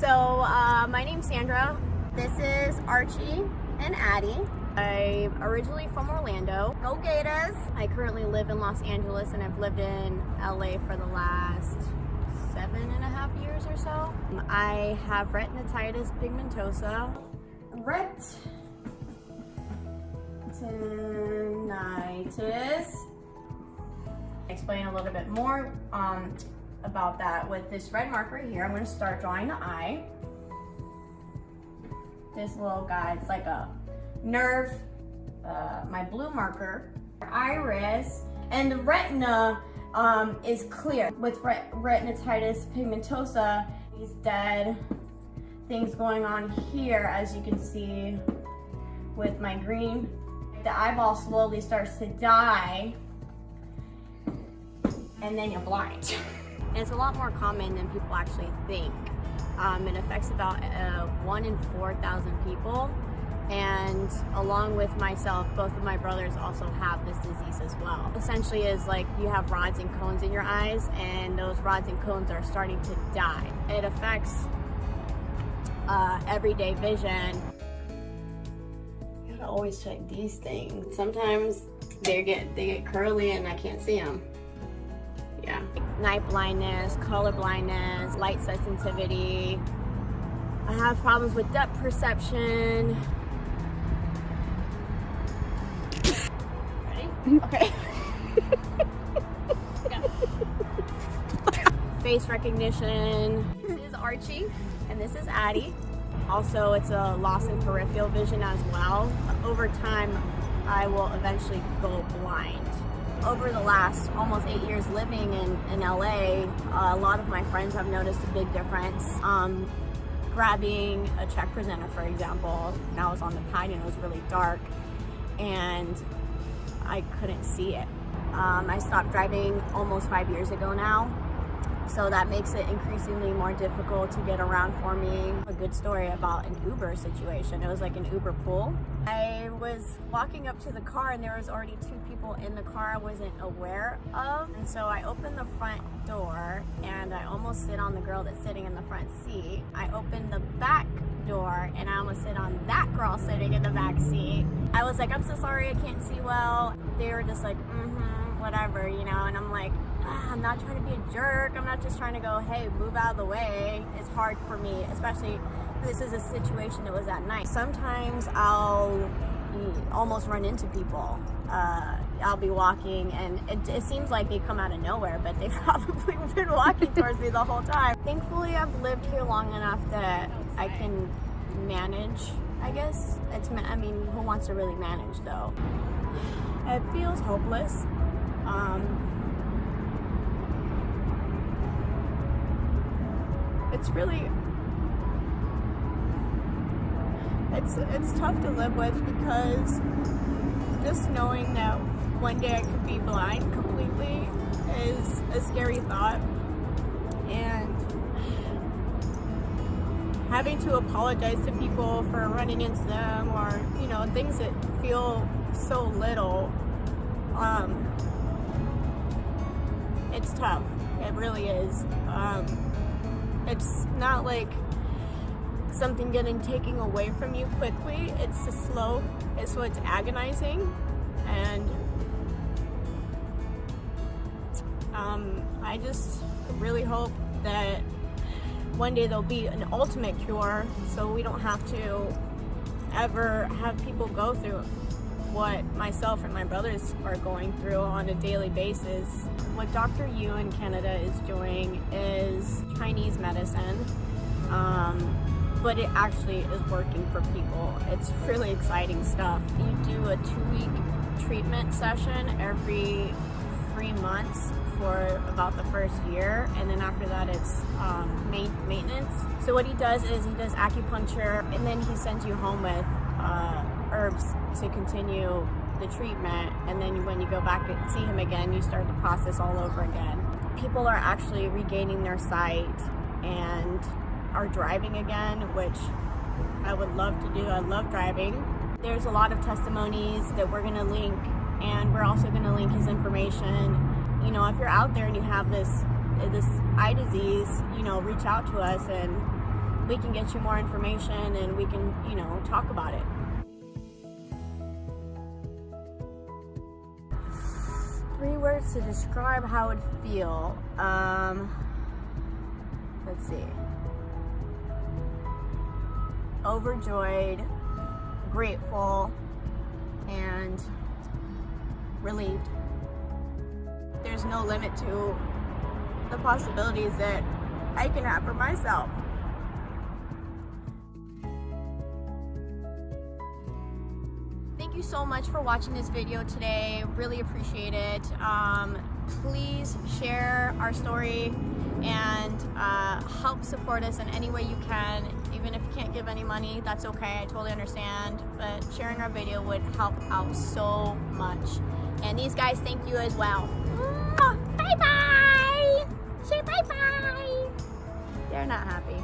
My name's Sandra. This is Archie and Addie. I'm originally from Orlando. Go Gators! I currently live in Los Angeles and I've lived in LA for the last 7.5 years or so. I have retinitis pigmentosa. Retinitis. Explain a little bit more about that with this red marker here. I'm going to start drawing the eye. This little guy, it's like a nerve. My blue marker, iris, and the retina is clear. With retinitis pigmentosa, these dead things going on here, as you can see with my green. The eyeball slowly starts to die, and then you're blind. And it's a lot more common than people actually think. It affects about 1 in 4,000 people. And along with myself, both of my brothers also have this disease as well. Essentially is like you have rods and cones in your eyes, and those rods and cones are starting to die. It affects everyday vision. You gotta always check these things. Sometimes they get curly and I can't see them. Yeah. Night blindness, color blindness, light sensitivity. I have problems with depth perception. Ready? Okay. Face recognition. This is Archie and this is Addie. Also, it's a loss in peripheral vision as well. Over time, I will eventually go blind. Over the last almost 8 years living in LA, a lot of my friends have noticed a big difference. Grabbing a check presenter, for example, and I was on the patio and it was really dark and I couldn't see it. I stopped driving almost 5 years ago now, so that makes it increasingly more difficult to get around for me. A good story about an Uber situation. It was like an Uber pool. I was walking up to the car and there was already 2 people in the car I wasn't aware of. And so I opened the front door and I almost sit on the girl that's sitting in the front seat. I opened the back door and I almost sit on that girl sitting in the back seat. I was like, I'm so sorry, I can't see well. They were just like, whatever, you know, and I'm like, I'm not trying to be a jerk. I'm not just trying to go, hey, move out of the way. It's hard for me, especially this is a situation that was at night. Sometimes I'll almost run into people. I'll be walking and it seems like they come out of nowhere, but they've probably been walking towards me the whole time. Thankfully, I've lived here long enough that I can manage, I guess. I mean, who wants to really manage though? It feels hopeless. It's really, it's tough to live with because just knowing that one day I could be blind completely is a scary thought, and having to apologize to people for running into them or, you know, things that feel so little, it's tough. It really is. It's not like something getting taken away from you quickly. It's a slow, so it's agonizing, and I just really hope that one day there'll be an ultimate cure so we don't have to ever have people go through what myself and my brothers are going through on a daily basis. What Dr. Yu in Canada is doing is Chinese medicine, but it actually is working for people. It's really exciting stuff. You do a 2-week treatment session every 3 months for about the first year, and then after that it's maintenance. So what he does is he does acupuncture, and then he sends you home with herbs to continue the treatment, and then when you go back and see him again, you start the process all over again. People are actually regaining their sight and are driving again, which I would love to do. I love driving. There's a lot of testimonies that we're gonna link, and we're also gonna link his information. You know, if you're out there and you have this eye disease, you know, reach out to us and we can get you more information and we can, you know, talk about it. Three words to describe how it would feel. Let's see. Overjoyed, grateful, and relieved. There's no limit to the possibilities that I can have for myself. Thank you so much for watching this video today. Really appreciate it. Please share our story and help support us in any way you can. Even if you can't give any money, that's okay. I totally understand. But sharing our video would help out so much. And these guys thank you as well. Bye-bye! Say bye-bye! They're not happy.